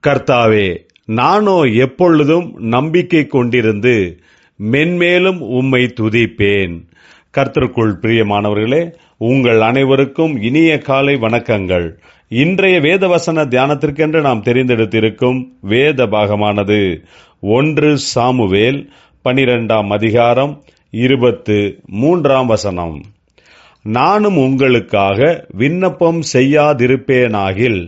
கர்த்தாவே, நானோ எப்பொழுதும் நம்பிக்கை கொண்டிருந்து மென்மேலும் உம்மை துதிப்பேன். கர்த்தருக்குள் பிரியமானவர்களே, உங்கள் அனைவருக்கும் இனிய காலை வணக்கங்கள். இன்றைய வேதவசன தியானத்திற்கென்று நாம் தெரிந்தெடுத்திருக்கும் வேத பாகமானது 1 சாமுவேல் 12ஆம் அதிகாரம் 23ஆம் வசனம். நானும் உங்களுக்காக விண்ணப்பம் செய்யாதிருப்பேனாகில்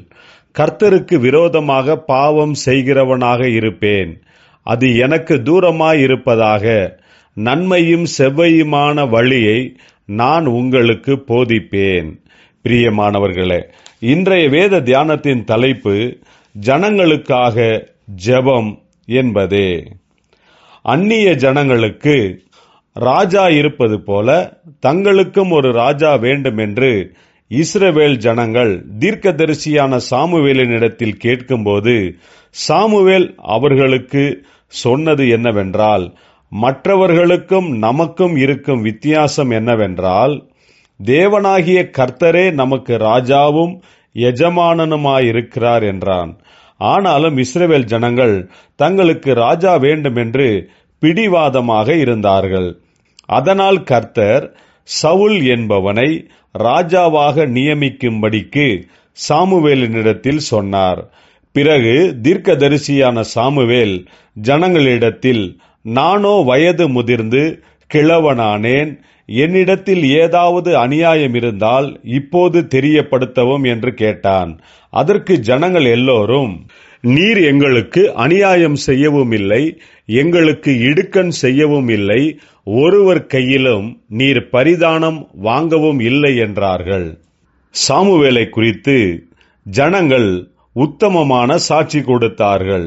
கர்த்தருக்கு விரோதமாக பாவம் செய்கிறவனாக இருப்பேன். அது எனக்கு தூரமாயிருப்பதாக. நன்மையும் செவ்வையுமான வழியை நான் உங்களுக்கு போதிப்பேன். பிரியமானவர்களே, இன்றைய வேத தியானத்தின் தலைப்பு ஜனங்களுக்காக ஜெபம் என்பதே. அந்நிய ஜனங்களுக்கு ராஜா இருப்பது போல தங்களுக்கும் ஒரு ராஜா வேண்டும் என்று இஸ்ரவேல் ஜனங்கள் தீர்க்கதரிசியான சாமுவேலினிடத்தில் கேட்கும்போது, சாமுவேல் அவர்களுக்கு சொன்னது என்னவென்றால், மற்றவர்களுக்கும் நமக்கும் இருக்கும் வித்தியாசம் என்னவென்றால், தேவனாகிய கர்த்தரே நமக்கு ராஜாவும் எஜமானனுமாயிருக்கிறார் என்றான். ஆனாலும் இஸ்ரவேல் ஜனங்கள் தங்களுக்கு ராஜா வேண்டும் என்று பிடிவாதமாக இருந்தார்கள். அதனால் கர்த்தர் சவுல் என்பவனை ராஜாவாக நியமிக்கும்படிக்கு சாமுவேலினிடத்தில் சொன்னார். பிறகு தீர்க்கதரிசியான சாமுவேல் ஜனங்களிடத்தில், நானோ வயது முதிர்ந்து கிழவனானேன், என்னிடத்தில் ஏதாவது அநியாயம் இருந்தால் இப்போது தெரியப்படுத்தவும் என்று கேட்டான். அதற்கு ஜனங்கள் எல்லோரும், நீர் எங்களுக்கு அநியாயம் செய்யவும் இல்லை, எங்களுக்கு இடுக்கண் செய்யவும் இல்லை, ஒருவர் கையிலும் நீர் பரிதானம் வாங்கவும் இல்லை என்றார்கள். சாமுவேலை குறித்து ஜனங்கள் உத்தமமான சாட்சி கொடுத்தார்கள்.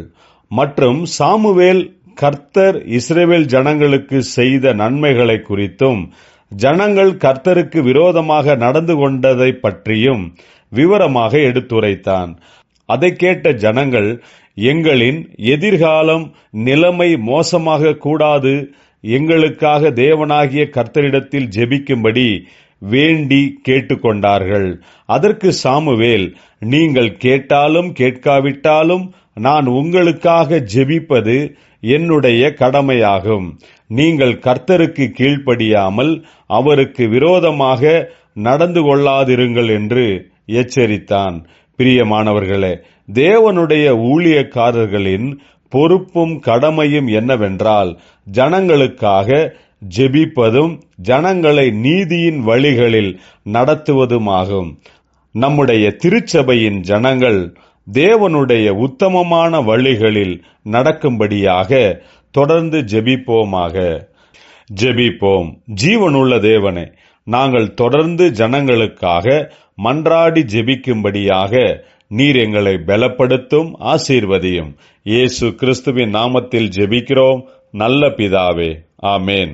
மற்றும் சாமுவேல் கர்த்தர் இஸ்ரவேல் ஜனங்களுக்கு செய்த நன்மைகளை குறித்தும் ஜனங்கள் கர்த்தருக்கு விரோதமாக நடந்து கொண்டதை பற்றியும் விவரமாக எடுத்துரைத்தான். அதை கேட்ட ஜனங்கள், எங்களின் எதிர்காலம் நிலைமை மோசமாக கூடாது, எங்களுக்காக தேவனாகிய கர்த்தரிடத்தில் ஜெபிக்கும்படி வேண்டி கேட்டுக்கொண்டார்கள். அதற்கு சாமுவேல், நீங்கள் கேட்டாலும் கேட்காவிட்டாலும் நான் உங்களுக்காக ஜெபிப்பது என்னுடைய கடமையாகும். நீங்கள் கர்த்தருக்கு கீழ்ப்படியாமல் அவருக்கு விரோதமாக நடந்து கொள்ளாதிருங்கள் என்று எச்சரித்தான். பிரியமானவர்களே, தேவனுடைய ஊழியக்காரர்களின் பொறுப்பும் கடமையும் என்னவென்றால், ஜனங்களுக்காக ஜெபிப்பதும் ஜனங்களை நீதியின் வழிகளில் நடத்துவதுமாகும். நம்முடைய திருச்சபையின் ஜனங்கள் தேவனுடைய உத்தமமான வழிகளில் நடக்கும்படியாக தொடர்ந்து ஜெபிப்போமாக. ஜெபிப்போம். ஜீவனுள்ள தேவனே, நாங்கள் தொடர்ந்து ஜனங்களுக்காக மன்றாடி ஜெபிக்கும்படியாக நீர் எங்களை பலப்படுத்தும், ஆசீர்வதியும். இயேசு கிறிஸ்துவின் நாமத்தில் ஜெபிக்கிறோம் நல்ல பிதாவே. ஆமேன்.